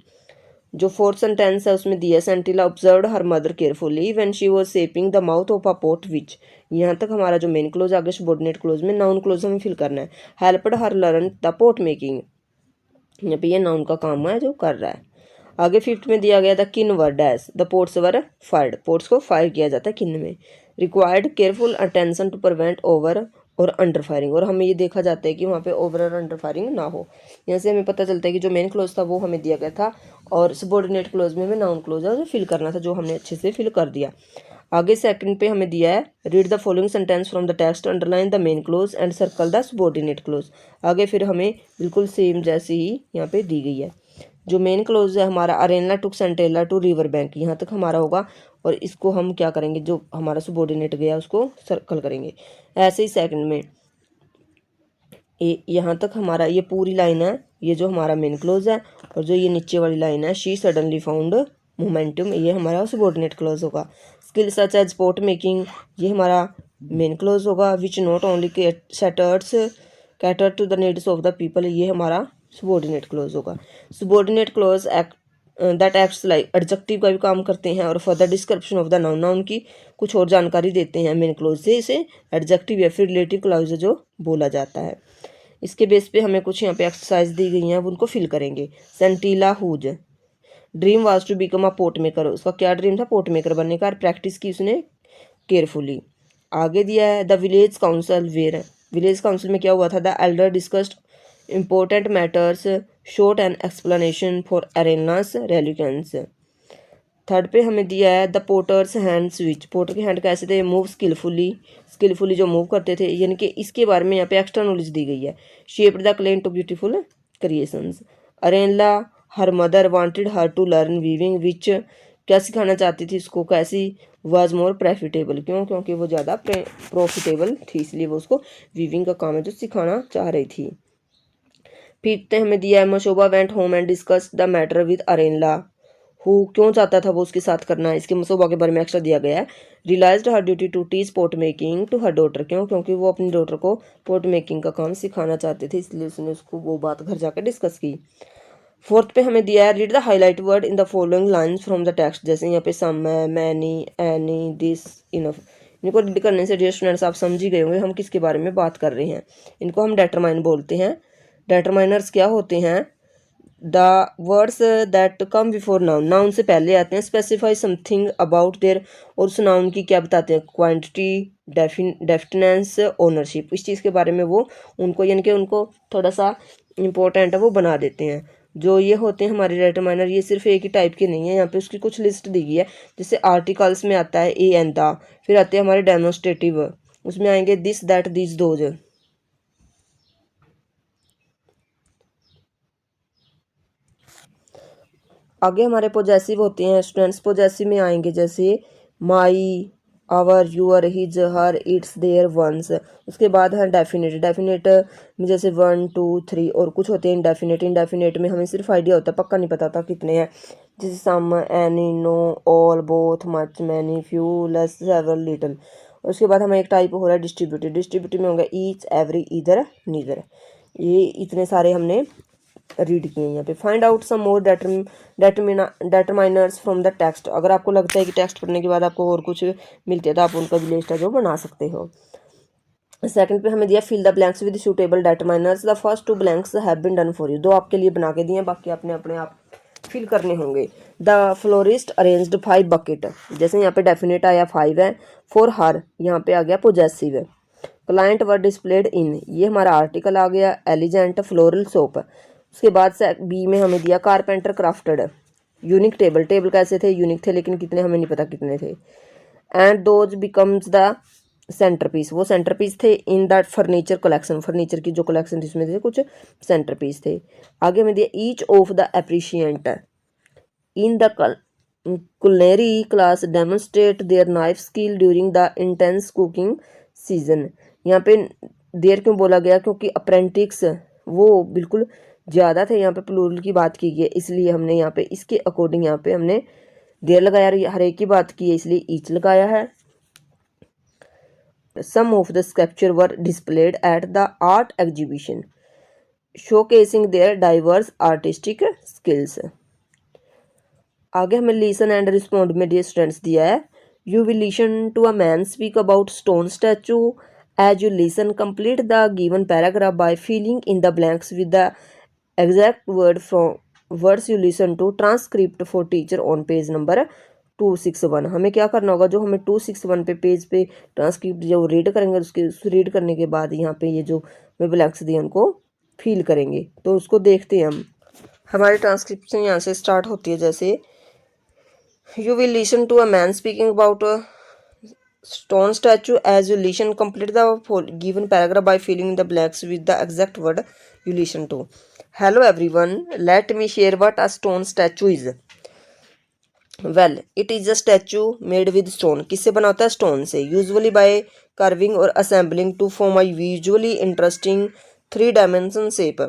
जो फोर्थ सेंटेंस है उसमें दिया Sentila observed her mother carefully when she was shaping the mouth of a pot which. यहाँ तक हमारा जो मेन क्लोज आगे सबॉर्डिनेट क्लोज में नाउन क्लोज हमें फिल करना है। Helped her learn the pot making, यहाँ पे ये नाउन का काम है जो कर रहा है। आगे फिफ्थ में दिया गया the kiln where dash the pots were fired. Pots को फायर किया जाता है किन में। Required careful attention to prevent over और अंडर फायरिंग, और हमें ये देखा जाता है कि वहाँ पे ओवर और अंडर फायरिंग ना हो। यहाँ से हमें पता चलता है कि जो मेन क्लोज था वो हमें दिया गया था, और सबॉर्डिनेट क्लोज में हमें नाउन क्लोज है जो फिल करना था, जो हमने अच्छे से फिल कर दिया। आगे सेकंड पे हमें दिया है read the following sentence from the text underline the main close and circle the subordinate close. आगे फिर हमें बिल्कुल सेम जैसी ही यहाँ पे दी गई है। जो मेन क्लोज है हमारा Arena took Sentela to river bank, यहाँ तक हमारा होगा, और इसको हम क्या करेंगे, जो हमारा सबॉर्डिनेट गया उसको सर्कल करेंगे। ऐसे ही सेकंड में यहाँ तक हमारा ये पूरी लाइन है, ये जो हमारा मेन क्लोज है, और जो ये नीचे वाली लाइन है शी सडनली फाउंड मोमेंटम, ये हमारा सबॉर्डिनेट क्लोज होगा। Skill such as pot making, ये हमारा मेन क्लोज होगा। Which not only cater to the needs of the people, ये हमारा सबॉर्डिनेट क्लोज होगा। Subordinate clause that acts like adjective का भी काम करते हैं, और further description of the noun, noun की कुछ और जानकारी देते हैं मेन क्लोज से, इसे एडजेक्टिव या फिर रिलेटिव क्लॉज जो बोला जाता है। इसके बेस पे हमें कुछ यहाँ पे एक्सरसाइज दी गई हैं, अब उनको फिल करेंगे। Sentila whose dream was to become a pot maker, उसका क्या ड्रीम था? पोट मेकर बनने का, प्रैक्टिस की उसने केयरफुली। आगे दिया है the village council where, village council में क्या हुआ था? The elder discussed important matters, short an explanation for arenas reluctance। Third पे हमें दिया है the potter's hand switch, potter के हैंड कैसे थे? मूव स्किलफुली, स्किलफुली जो मूव करते थे, यानी कि इसके बारे में यहाँ पे एक्स्ट्रा नॉलेज दी गई है। Shaped the clay to beautiful creations. Arenla her mother wanted her to learn weaving which, क्या सिखाना चाहती थी उसको? कैसी? वाज मोर प्रॉफिटेबल, क्यों? क्योंकि वो ज़्यादा प्रॉफिटेबल थी, इसलिए वो उसको वीविंग का काम है जो सिखाना चाह रही थी। फिफ्थ हमें दिया है Mashoba went home and discuss the matter with Arenla who, क्यों चाहता था वो उसके साथ करना है, इसके मशोबा के बारे में एक्स्ट्रा दिया गया है। Realised her duty to teach pot making to her daughter, क्यों? क्योंकि वो अपनी डॉटर को पोट मेकिंग का काम सिखाना चाहते थे, इसलिए उसने उसको वो बात घर जाकर डिस्कस की। फोर्थ पे हमें दिया है read the highlight word in the following lines from the text, जैसे यहाँ पे सम है, मैनी, एनी, दिस, इनफ। इनको रीड करने से डियर स्टूडेंट्स आप समझ ही गए होंगे हम किसके बारे में बात कर रहे हैं। इनको हम डेटरमाइन बोलते हैं। डेटरमाइनर्स क्या होते हैं? The words that come before noun, noun से पहले आते हैं। स्पेसिफाई समथिंग अबाउट देयर, और उस नाउन की क्या बताते हैं? क्वांटिटी, डेफिनेंस, ओनरशिप, इस चीज़ के बारे में वो उनको, यानी कि उनको थोड़ा सा इम्पोर्टेंट है वो बना देते हैं। जो ये होते हैं हमारे डेटरमाइनर, ये सिर्फ एक ही टाइप के नहीं है, यहाँ पे उसकी कुछ लिस्ट दी गई है। जैसे आर्टिकल्स में आता है ए एंड द, फिर आते हैं हमारे डेमोन्स्ट्रेटिव, उसमें आएंगे दिस, दैट, दिस, दोज। आगे हमारे पोजेसिव होते हैं स्टूडेंट्स, पोजेसिव में आएंगे जैसे my, our, your, his, her, its, their, one's. उसके बाद है डेफिनेट, डेफिनेट में जैसे 1 2 3, और कुछ होते हैं इंडेफिनेट, इंडेफिनेट में हमें सिर्फ आइडिया होता है, पक्का नहीं पता था कितने हैं, जैसे some, any, no, all, both, much, many, few, less, several, little. और उसके बाद हमें एक टाइप हो रहा है डिस्ट्रीब्यूटिव। डिस्ट्रीब्यूटिव में होगा ईच, एवरी, ईदर, नीदर। ये इतने सारे हमने रीड किए यहाँ पे। Find out some more determiners from the text. अगर आपको लगता है कि टेक्स्ट पढ़ने के बाद आपको और कुछ मिलते हैं तो आप उनका भी लिस्ट है जो बना सकते हो। सेकंड पे हमें दिया fill the blanks with suitable determiners. The first 2 blanks have been done for you. 2 आपके लिए बना के दिए, बाकी आपने अपने आप फिल करने होंगे। The florist arranged 5 bucket. जैसे यहाँ पे डेफिनेट आया 5 है। फॉर हर यहाँ पे आ गया पोजेसिव है। क्लाइंट वर डिस्प्लेड इन, ये हमारा आर्टिकल आ गया। एलिजेंट फ्लोरल सोप। उसके बाद से बी में हमें दिया carpenter crafted. Unique table. Table कैसे थे? यूनिक थे, लेकिन कितने हमें नहीं पता कितने थे। And those becomes the centre piece, वो सेंटर पीस थे in that furniture collection. Furniture की जो कलेक्शन थी उसमें थे कुछ सेंटर पीस थे। आगे में दिया each of the apprentice in the culinary class demonstrate their knife skill during the intense cooking season। यहाँ पे देर क्यों बोला गया? क्योंकि अप्रेंटिक्स वो बिल्कुल ज़्यादा थे। यहाँ पे प्लूरल की बात की गई है, इसलिए हमने यहाँ पे इसके अकॉर्डिंग यहाँ पे हमने देर लगाया। हर एक की बात की है इसलिए ईच लगाया है। Some of the sculpture were displayed at the art exhibition, showcasing their diverse artistic skills। आगे हमें लिसन एंड रिस्पॉन्ड में डियर स्टूडेंट्स दिया है। You will listen to a man speak about stone statue. As you listen complete the given paragraph by filling in the blanks with the exact word from words you listen to. Transcript for teacher on page number 261। हमें क्या करना होगा? जो हमें 261 पे page पे transcript जो read करेंगे उसके रीड करने के बाद यहाँ पे ये जो मैं ब्लैंक्स दिए उनको फिल करेंगे। तो उसको देखते हैं हम। हमारी ट्रांसक्रिप्शन यहाँ से स्टार्ट होती है। जैसे you will listen to a man speaking about a stone statue. As you listen, complete the given paragraph by filling in the blanks with the exact word you listen to. Hello everyone, let me share what a stone statue is. Well, it is a statue made with stone. किससे बना होता है? Stone से। Usually by carving or assembling to form a visually interesting 3-dimensional shape।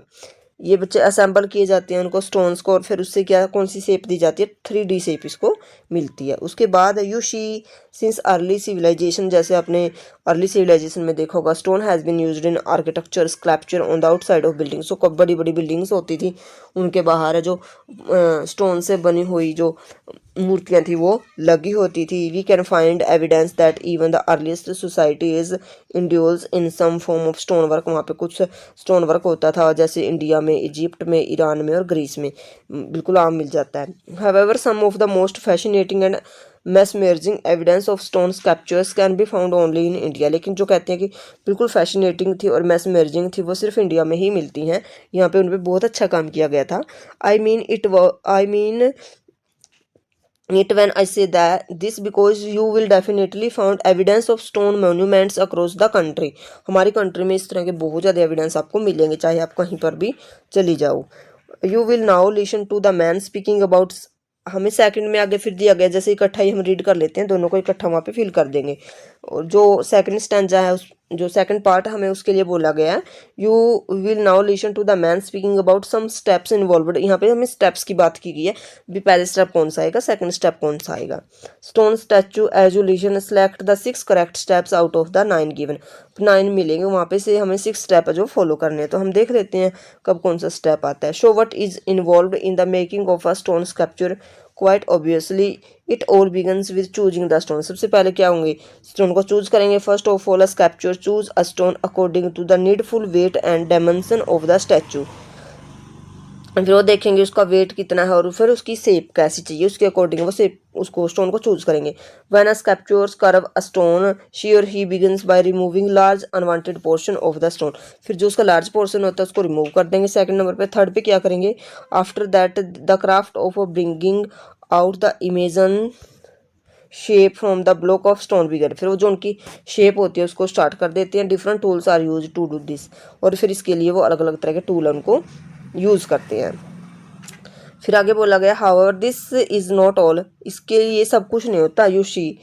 ये बच्चे assemble किए जाते हैं उनको स्टोन्स को, और फिर उससे क्या कौन सी शेप दी जाती है? 3D शेप इसको मिलती है। उसके बाद you see since early civilisation, जैसे आपने अर्ली सिविलाइजेशन में देखा होगा, stone has been used in architecture sculpture on the outside of buildings. तो बड़ी बड़ी बिल्डिंग्स होती थी उनके बाहर है जो स्टोन से बनी हुई जो मूर्तियाँ थी वो लगी होती थी। We can find evidence that even the earliest societies indulge in some form of stone work. वहाँ पे कुछ स्टोन वर्क होता था, जैसे इंडिया में, इजिप्ट में, ईरान में और ग्रीस में बिल्कुल आम मिल जाता है। However some of the most fascinating and mesmerizing evidence of stone sculptures can be found only in India। लेकिन जो कहते हैं कि बिल्कुल फैसिनेटिंग थी और mesmerizing थी वो सिर्फ इंडिया में ही मिलती हैं। यहाँ पे उन पर बहुत अच्छा काम किया गया था। I mean it when I say that this because you will definitely found evidence of stone monuments across the country। हमारी कंट्री में इस तरह के बहुत ज़्यादा एविडेंस आपको मिलेंगे, चाहे आप कहीं पर भी चली जाओ। You will now listen to the man speaking about। हमें सेकंड में आगे फिर दिया गया, जैसे इकट्ठा ही हम रीड कर लेते हैं, दोनों को इकट्ठा वहाँ पे फिल कर देंगे। और जो सेकंड स्टैंजा है, उस जो सेकंड पार्ट हमें उसके लिए बोला गया है, you will now listen to the man speaking about some steps involved. यहाँ पे हमें स्टेप्स की बात की गई है, भी पहले स्टेप कौन सा आएगा, सेकंड स्टेप कौन सा आएगा। Stone statue as you listen select the 6 correct steps out of the 9 given. 9 मिलेंगे वहाँ पे से हमें 6 स्टेप है जो फॉलो करने हैं। तो हम देख लेते हैं कब कौन सा स्टेप आता है। Show what is involve in the making of a stone sculpture. Quite obviously it all begins with choosing the stone. सबसे पहले क्या होंगे? स्टोन को चूज करेंगे। First of all a sculpture choose a stone according to the needful weight and dimension of the statue. फिर वो देखेंगे उसका वेट कितना है और फिर उसकी शेप कैसी चाहिए, उसके अकॉर्डिंग वो शेप उसको स्टोन को चूज करेंगे। When a sculpture carve a stone she or he begins by removing large unwanted portion of the stone. फिर जो उसका लार्ज पोर्शन होता है उसको रिमूव कर देंगे सेकंड नंबर पे। थर्ड पे क्या करेंगे? After that the craft of bringing out the imagined shape from the block of stone बिगर। फिर वो जो उनकी शेप होती है उसको स्टार्ट कर देते हैं। Different tools are use to do this. और फिर इसके लिए वो अलग अलग तरह के टूल उनको यूज़ करते हैं। फिर आगे बोला गया however this is not all. इसके लिए सब कुछ नहीं होता। You she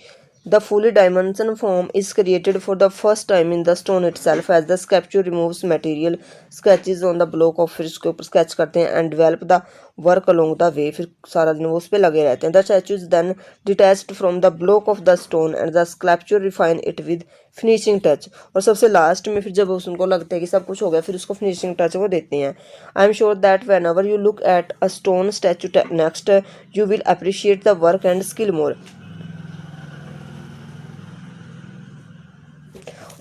The fully dimension form is created for the first time in the stone itself as the sculpture removes material sketches on the block of फिर उसके ऊपर sketch करते हैं and develop the work along the way फिर सारा दिन वो उस पर लगे रहते हैं. The statue is then detached from the block of the stone and the sculpture refine it with finishing touch. और सबसे लास्ट में फिर जब उनको लगता है कि सब कुछ हो गया फिर उसको finishing touch वो देते हैं. I am sure that whenever you look at a stone statue next you will appreciate the work and skill more.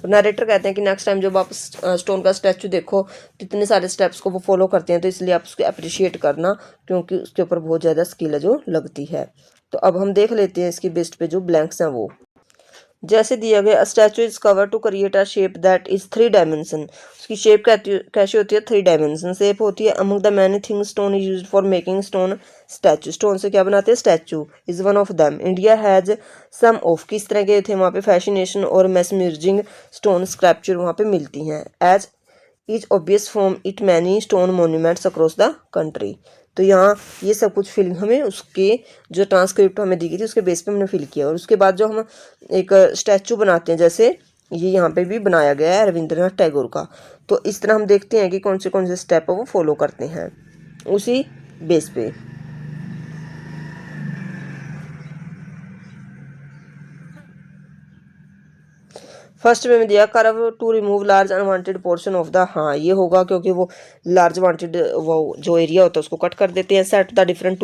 Narrator कहते हैं कि नेक्स्ट टाइम जब आप स्टोन का स्टैचू देखो तो इतने सारे स्टेप्स को वो फॉलो करते हैं तो इसलिए आप उसको अप्रिशिएट करना क्योंकि उसके ऊपर बहुत ज़्यादा स्किल है जो लगती है. तो अब हम देख लेते हैं इसकी बेस्ट पे जो ब्लैंक्स हैं वो जैसे दिया गया. A statue is carved to create a shape that is 3 dimension. उसकी शेप कैसी होती है 3 डायमेंशन शेप होती है. Among the many things stone is used for making stone statue. Stone से क्या बनाते हैं statue is one of them. India has some of किस तरह के थे वहाँ पे फैसिनेशन और मैसमर्जिंग स्टोन स्क्रैप्चर वहाँ पे मिलती हैं. As is obvious from it many stone monuments across the country. तो यहाँ ये सब कुछ फिल हमें उसके जो ट्रांसक्रिप्ट हमें दी गई थी उसके बेस पे हमने फिल किया. और उसके बाद जो हम एक स्टैचू बनाते हैं जैसे ये यहाँ पे भी बनाया गया है रविंद्रनाथ टैगोर का. तो इस तरह हम देखते हैं कि कौन से स्टेप वो फॉलो करते हैं उसी बेस पे. फर्स्ट में दिया carve to remove large unwanted portion of the. हाँ ये होगा क्योंकि वो लार्ज वांटेड वो जो एरिया होता है उसको कट कर देते हैं. सेट द डिफरेंट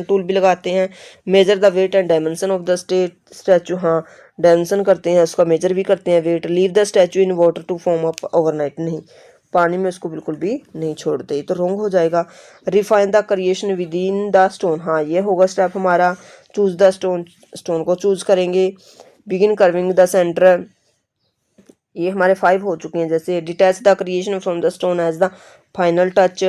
टूल भी लगाते हैं. Measure the weight and dimension of the statue. हाँ डायमेंशन करते हैं उसका मेजर भी करते हैं. Wait leave the statue in water to form up overnight. नहीं पानी में उसको बिल्कुल भी नहीं छोड़ते तो रॉन्ग हो जाएगा. Refine the creation within the stone. हाँ ये होगा स्टेप हमारा. चूज द स्टोन को चूज करेंगे. Begin carving the centre. ये हमारे 5 हो चुके हैं. जैसे detach the creation from the stone as the final touch.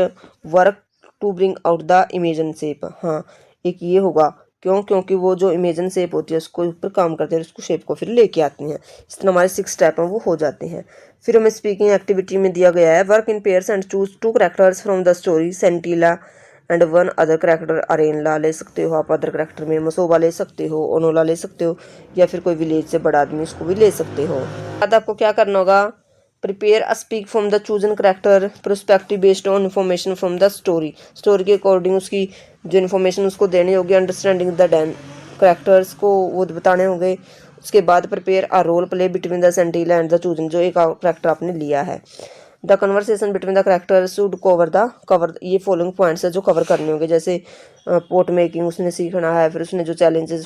Work to bring out the imagined shape. हाँ एक ये होगा क्योंकि वो जो इमेजन शेप होती है उसको ऊपर काम करते हैं उसको शेप को फिर लेके आती हैं. इस तरह हमारे 6 स्टेप हैं वो हो जाते हैं. फिर हमें स्पीकिंग एक्टिविटी में दिया गया है work in pairs and choose 2 characters from the story. Sentila and 1 other character. Arenla ले सकते हो आप अदर करेक्टर में. मसोबा ले सकते हो. ओनोला ले सकते हो या फिर कोई विलेज से बड़ा आदमी उसको भी ले सकते हो. बाद आपको क्या करना होगा prepare a speak from the chosen character prospective based on information from the story. Story के अकॉर्डिंग उसकी जो इन्फॉर्मेशन उसको देनी होगी. अंडरस्टैंडिंग द करेक्टर्स को वो बताने होंगे. उसके बाद prepare a role play between the Sentila and the chosen. जो एक करेक्टर आपने लिया है. The conversation between the characters should cover ये फॉलोइंग पॉइंट्स है जो कवर करने होंगे. जैसे पोट मेकिंग उसने सीखना है. फिर उसने जो चैलेंजेस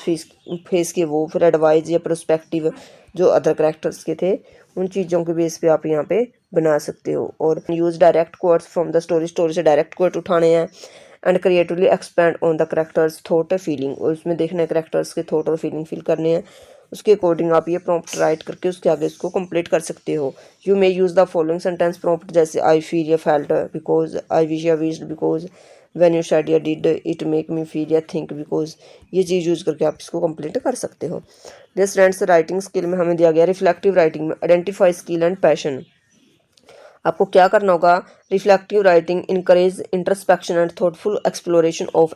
फेस किए वो. फिर एडवाइस या प्रोस्पेक्टिव जो अदर करेक्टर्स के थे उन चीज़ों के बेस पे आप यहाँ पे बना सकते हो. और use direct quotes from the story से डायरेक्ट कोट उठाने हैं. And creatively expand on the characters thought feeling. और उसमें देखना है करेक्टर्स के थॉट और फीलिंग फील करने हैं. उसके अकॉर्डिंग आप ये प्रॉम्प्ट राइट करके उसके आगे इसको कंप्लीट कर सकते हो. You may use the following sentence prompt जैसे आई फील या फेल्ट बिकॉज आई विश या wished because when you said या did it make me feel या थिंक बिकॉज. ये चीज़ यूज़ करके आप इसको कंप्लीट कर सकते हो. डियर स्टूडेंट्स राइटिंग स्किल में हमें दिया गया रिफ्लेक्टिव राइटिंग में आइडेंटिफाई स्किल एंड पैशन. आपको क्या करना होगा reflective writing encourage introspection and thoughtful exploration of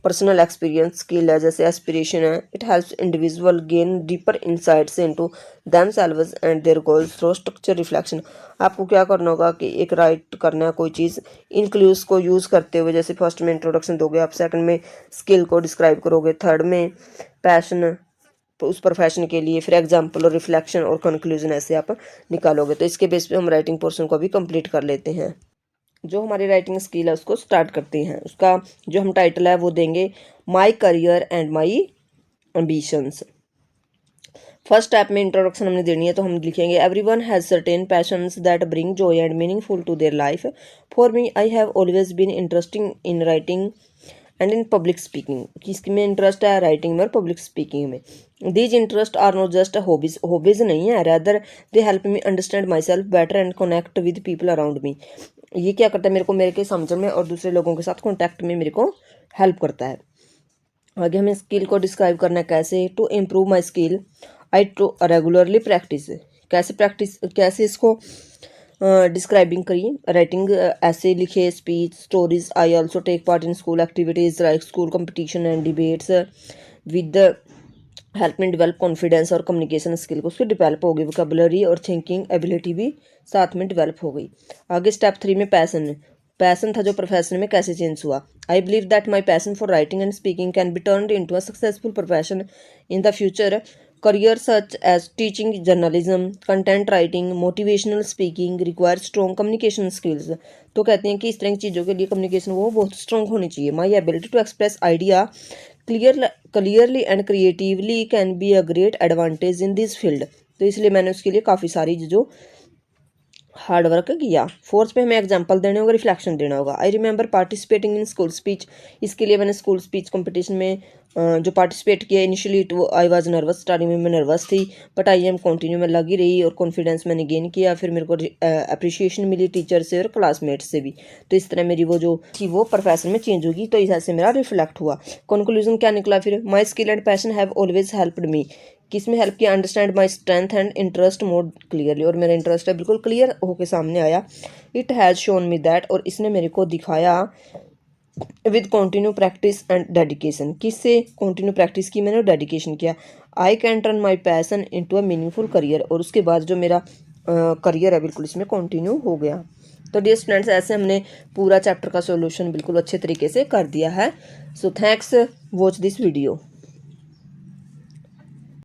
personal experience. Skill है जैसे एस्पिरेशन है. It helps individual gain deeper insights into themselves and their goals through structure reflection. आपको क्या करना होगा कि एक राइट करना है कोई चीज़ इन क्लूज को यूज़ करते हुए. जैसे फर्स्ट में इंट्रोडक्शन दोगे आप. सेकंड में स्किल को डिस्क्राइब करोगे. थर्ड में पैशन उस प्रोफेशन के लिए. फिर एग्जाम्पल और रिफ्लेक्शन और कंक्लूजन ऐसे आप निकालोगे. तो इसके बेस पे हम राइटिंग पोर्शन को भी कंप्लीट कर लेते हैं. जो हमारी राइटिंग स्किल है उसको स्टार्ट करते हैं. उसका जो हम टाइटल है वो देंगे my career and my ambitions. First step में इंट्रोडक्शन हमने देनी है तो हम लिखेंगे everyone has certain passions that bring joy and meaningful to their life. For me I have always been interesting in writing and in public speaking. किसकी में interest है राइटिंग में और पब्लिक स्पीकिंग में. These interest are not just hobbies नहीं है. Rather they help me understand my self better and connect with people around me. ये क्या करता है मेरे को मेरे के समझ में और दूसरे लोगों के साथ कॉन्टैक्ट में मेरे को हेल्प करता है. आगे हमें स्किल को डिस्क्राइब करना है कैसे. To improve my skill I to regularly practise. कैसे इसको डिस्क्राइबिंग करी. राइटिंग ऐसे लिखे. Speech stories. I also take part in school activities like school competition and debates with help में डेवलप कॉन्फिडेंस और कम्युनिकेशन स्किल को, उसकी डेवलप हो गई, वोकेबलरी और थिंकिंग एबिलिटी भी साथ में डेवलप हो गई। आगे स्टेप 3 में पैसन था जो प्रोफेशन में कैसे चेंज हुआ। I believe that my passion for writing and speaking can be turned into a successful profession in the future. Career such as teaching, journalism, content writing, motivational speaking require strong communication skills. तो कहते हैं कि इस तरह की चीज़ों के लिए कम्युनिकेशन वो बहुत स्ट्रॉन्ग होनी चाहिए। My ability to express idea clearly and creatively can be a great advantage in this field. तो इसलिए मैंने उसके लिए काफ़ी सारी जो हार्ड वर्क किया। फोर्थ पे हमें एग्जांपल देने होगा, रिफ्लेक्शन देना होगा। I remember participating in school speech. इसके लिए मैंने स्कूल स्पीच कंपटीशन में जो पार्टिसिपेट किया। Initially I was nervous, starting में मैं नर्वस थी, बट आई एम कंटिन्यू में लगी रही और कॉन्फिडेंस मैंने गेन किया। फिर मेरे को अप्रिशिएशन मिली टीचर से और क्लासमेट्स से भी। तो इस तरह मेरी वो जो थी वो प्रोफेशन में चेंज होगी। तो इस ऐसे मेरा रिफ्लेक्ट हुआ। कंक्लूजन क्या निकला फिर, my skill and passion have always helped me. किस में हेल्प किया, understand my strength and interest more clearly. और मेरा इंटरेस्ट है बिल्कुल क्लियर होकर सामने आया। It has shown me that, और इसने मेरे को दिखाया with continue practice and dedication. किससे कॉन्टिन्यू प्रैक्टिस की मैंने, डेडिकेशन किया। I can turn my passion into a meaningful career. और उसके बाद जो मेरा करियर है बिल्कुल इसमें कॉन्टिन्यू हो गया। तो डियर स्टूडेंट्स, ऐसे हमने पूरा चैप्टर का सॉल्यूशन बिल्कुल अच्छे तरीके से कर दिया है। So thanks, watch this video.